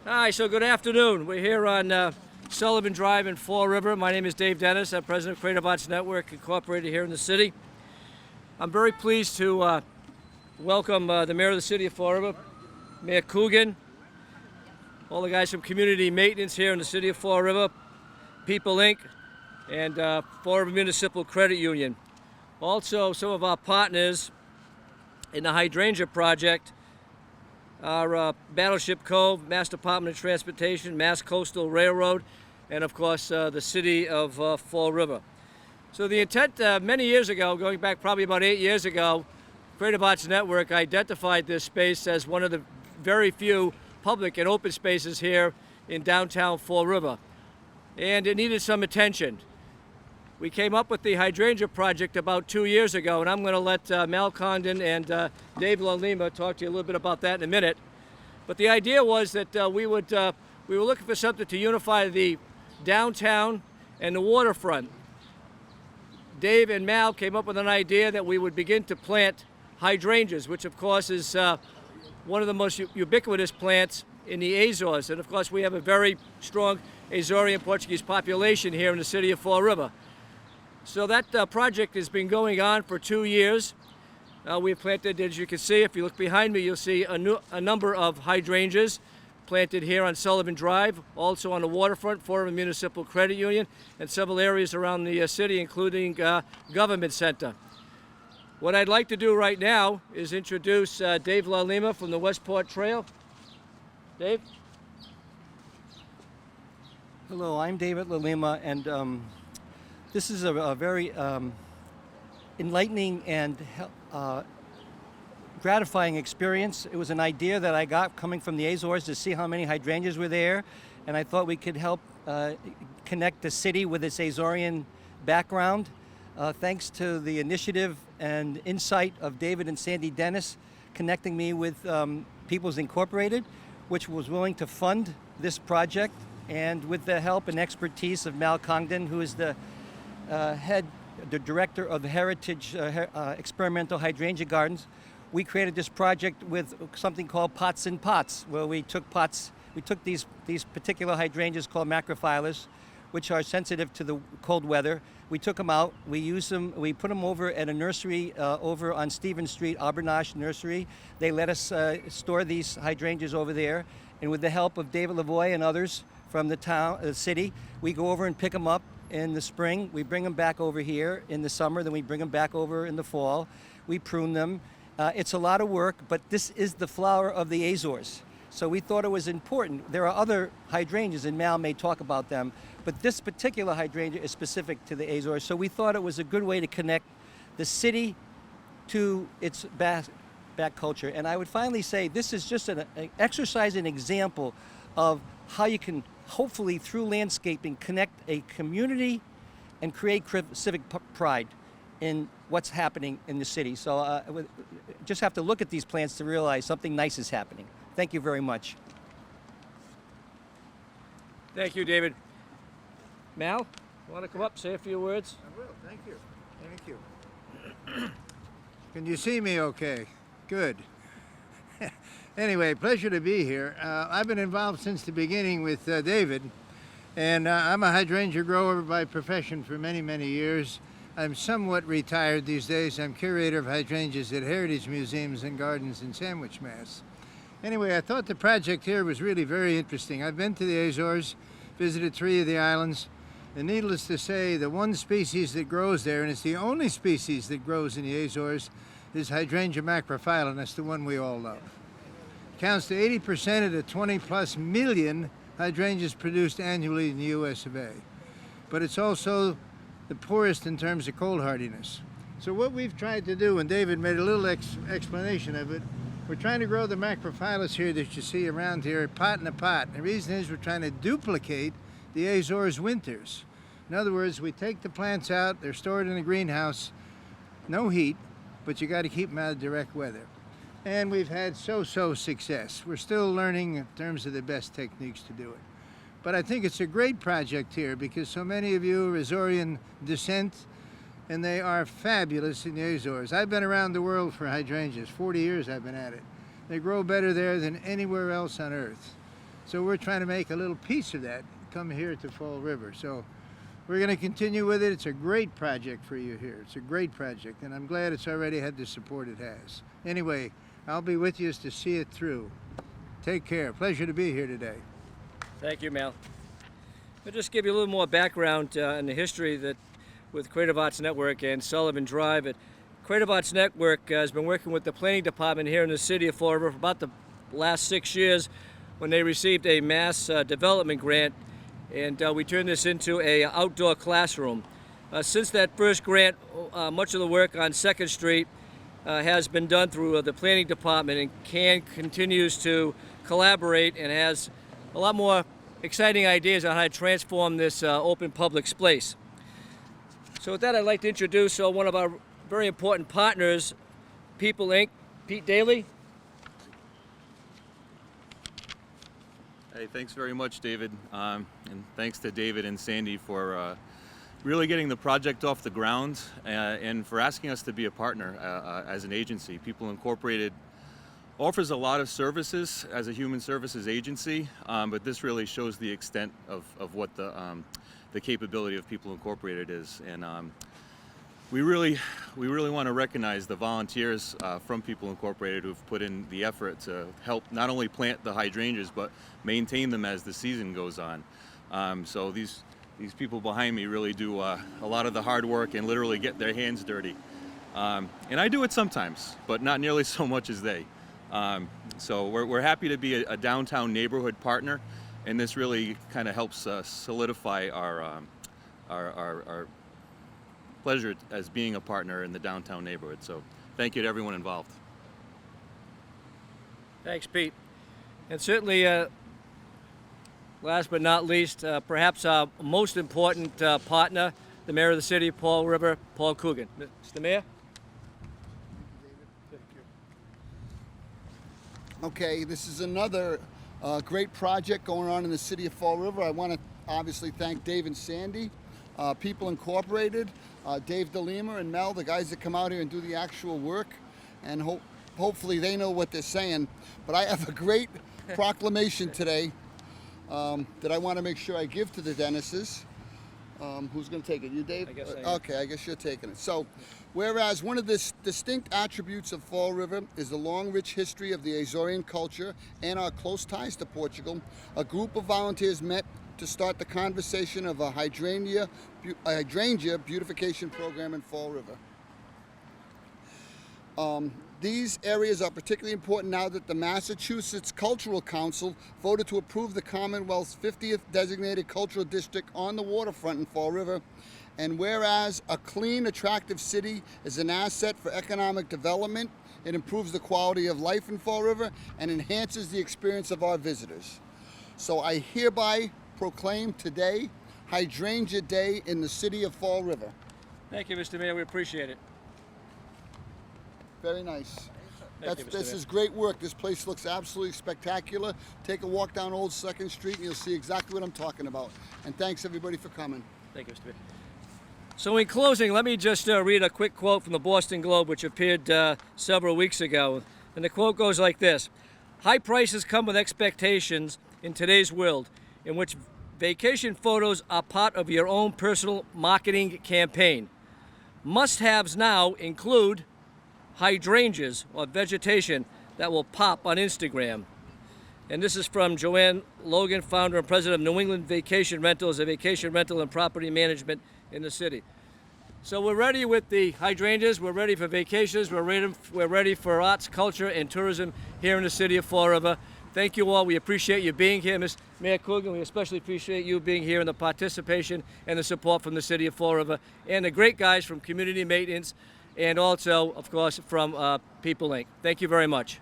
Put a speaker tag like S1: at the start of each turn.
S1: Hi, so good afternoon. We're here on Sullivan Drive in Fall River. My name is Dave Dennis. I'm president of Creative Arts Network, Incorporated here in the city. I'm very pleased to welcome the mayor of the city of Fall River, Mayor Coogan, all the guys from community maintenance here in the city of Fall River, People Inc., and Fall River Municipal Credit Union. Also, some of our partners in the Hydrangea project are Battleship Cove, Mass Department of Transportation, Mass Coastal Railroad, and of course the city of Fall River. So the intent many years ago, going back probably about 8 years ago, Creative Arts Network identified this space as one of the very few public and open spaces here in downtown Fall River. And it needed some attention. We came up with the Hydrangea project about 2 years ago, and I'm going to let Mal Condon and Dave LaLima talk to you a little bit about that in a minute. But the idea was that we were looking for something to unify the downtown and the waterfront. Dave and Mal came up with an idea that we would begin to plant hydrangeas, which of course is one of the most ubiquitous plants in the Azores. And of course we have a very strong Azorean Portuguese population here in the city of Fall River. So that project has been going on for 2 years. We've planted, as you can see, if you look behind me, you'll see a number of hydrangeas planted here on Sullivan Drive, also on the waterfront, Fall River Municipal Credit Union, and several areas around the city, including Government Center. What I'd like to do right now is introduce Dave LaLima from the Westport Trail. Dave?
S2: Hello, I'm David LaLima, and this is a very enlightening and gratifying experience. It was an idea that I got coming from the Azores to see how many hydrangeas were there, and I thought we could help connect the city with its Azorean background. Thanks to the initiative and insight of David and Sandy Dennis, connecting me with Peoples Incorporated, which was willing to fund this project, and with the help and expertise of Mal Condon, who is the director of the Heritage Experimental Hydrangea Gardens. We created this project with something called Pots and Pots, where we took these particular hydrangeas called macrophyllus, which are sensitive to the cold weather. We took them out, we used them, we put them over at a nursery over on Stephen Street, Aubernache Nursery. They let us store these hydrangeas over there, and with the help of David Lavoie and others from the city, we go over and pick them up in the spring. We bring them back over here in the summer, then we bring them back over in the fall. We prune them. It's a lot of work, but this is the flower of the Azores. So we thought it was important. There are other hydrangeas, and Mal may talk about them, but this particular hydrangea is specific to the Azores. So we thought it was a good way to connect the city to its back culture. And I would finally say this is just an exercise, an example of how you can hopefully through landscaping connect a community and create civic pride in what's happening in the city. So just have to look at these plants to realize something nice is happening. Thank you very much.
S1: Thank you, David. Mal, you want to come up, say a few words?
S3: I will, thank you. Thank you. Can you see me okay? Good. Anyway, pleasure to be here. I've been involved since the beginning with David, and I'm a hydrangea grower by profession for many, many years. I'm somewhat retired these days. I'm curator of hydrangeas at Heritage Museums and Gardens in Sandwich, Mass. Anyway, I thought the project here was really very interesting. I've been to the Azores, visited 3 of the islands, and needless to say, the one species that grows there, and it's the only species that grows in the Azores, is Hydrangea macrophyllum. That's the one we all love. Counts to 80% of the 20+ million hydrangeas produced annually in the US of A. But it's also the poorest in terms of cold hardiness. So what we've tried to do, and David made a little explanation of it, we're trying to grow the macrophyllus here that you see around here, pot in a pot. The reason is we're trying to duplicate the Azores winters. In other words, we take the plants out, they're stored in a greenhouse, no heat, but you got to keep them out of direct weather. And we've had so-so success. We're still learning in terms of the best techniques to do it. But I think it's a great project here because so many of you are Azorean descent, and they are fabulous in the Azores. I've been around the world for hydrangeas. 40 years I've been at it. They grow better there than anywhere else on earth. So we're trying to make a little piece of that come here to Fall River. So we're going to continue with it. It's a great project for you here. It's a great project, and I'm glad it's already had the support it has. Anyway, I'll be with you to see it through. Take care. Pleasure to be here today.
S1: Thank you, Mel. I'll just give you a little more background in the history that with Creative Arts Network and Sullivan Drive. Creative Arts Network has been working with the planning department here in the city of Fall River for about the last 6 years when they received a mass development grant, and we turned this into a outdoor classroom. Since that first grant, much of the work on 2nd Street has been done through the planning department, and CAN continues to collaborate and has a lot more exciting ideas on how to transform this open public space. So with that, I'd like to introduce one of our very important partners, People Inc., Pete Daly.
S4: Hey, thanks very much, David, and thanks to David and Sandy for really getting the project off the ground and for asking us to be a partner as an agency. People Incorporated offers a lot of services as a human services agency, but this really shows the extent of what the capability of People Incorporated is. And we really want to recognize the volunteers from People Incorporated who've put in the effort to help not only plant the hydrangeas but maintain them as the season goes on. So these people behind me really do a lot of the hard work and literally get their hands dirty. And I do it sometimes, but not nearly so much as they. So we're happy to be a downtown neighborhood partner, and this really kind of helps solidify our pleasure as being a partner in the downtown neighborhood. So thank you to everyone involved.
S1: Thanks, Pete. And certainly, last but not least, perhaps our most important partner, the Mayor of the City of Fall River, Paul Coogan. Mr. Mayor?
S5: Okay, this is another great project going on in the city of Fall River. I want to obviously thank Dave and Sandy, People Incorporated, Dave DeLima and Mel, the guys that come out here and do the actual work, and hopefully they know what they're saying. But I have a great proclamation today that I want to make sure I give to the Dennises. Who's going to take it? You, Dave?
S1: I guess I am.
S5: Okay, I guess you're taking it. So, whereas one of the distinct attributes of Fall River is the long, rich history of the Azorean culture and our close ties to Portugal, a group of volunteers met to start the conversation of a hydrangea beautification program in Fall River. These areas are particularly important now that the Massachusetts Cultural Council voted to approve the Commonwealth's 50th designated cultural district on the waterfront in Fall River. And whereas a clean, attractive city is an asset for economic development, it improves the quality of life in Fall River and enhances the experience of our visitors. So I hereby proclaim today Hydrangea Day in the city of Fall River.
S1: Thank you, Mr. Mayor. We appreciate it.
S5: Very nice.
S1: Thank you, Mr.
S5: This
S1: Mayor.
S5: is great work. This place looks absolutely spectacular. Take a walk down Old 2nd Street and you'll see exactly what I'm talking about. And thanks everybody for coming.
S1: Thank you, Mr. Mayor. So in closing, let me just read a quick quote from the Boston Globe, which appeared several weeks ago. And the quote goes like this: "High prices come with expectations in today's world, in which vacation photos are part of your own personal marketing campaign. Must-haves now include hydrangeas, or vegetation that will pop on Instagram." And this is from Joanne Logan, founder and president of New England Vacation Rentals, a vacation rental and property management in the city. So we're ready with the hydrangeas, we're ready for vacations, we're ready for arts, culture, and tourism here in the city of Fall River. Thank you all. We appreciate you being here, Ms. Mayor Coogan. We especially appreciate you being here and the participation and the support from the city of Fall River and the great guys from Community Maintenance and also, of course, from People Inc. Thank you very much.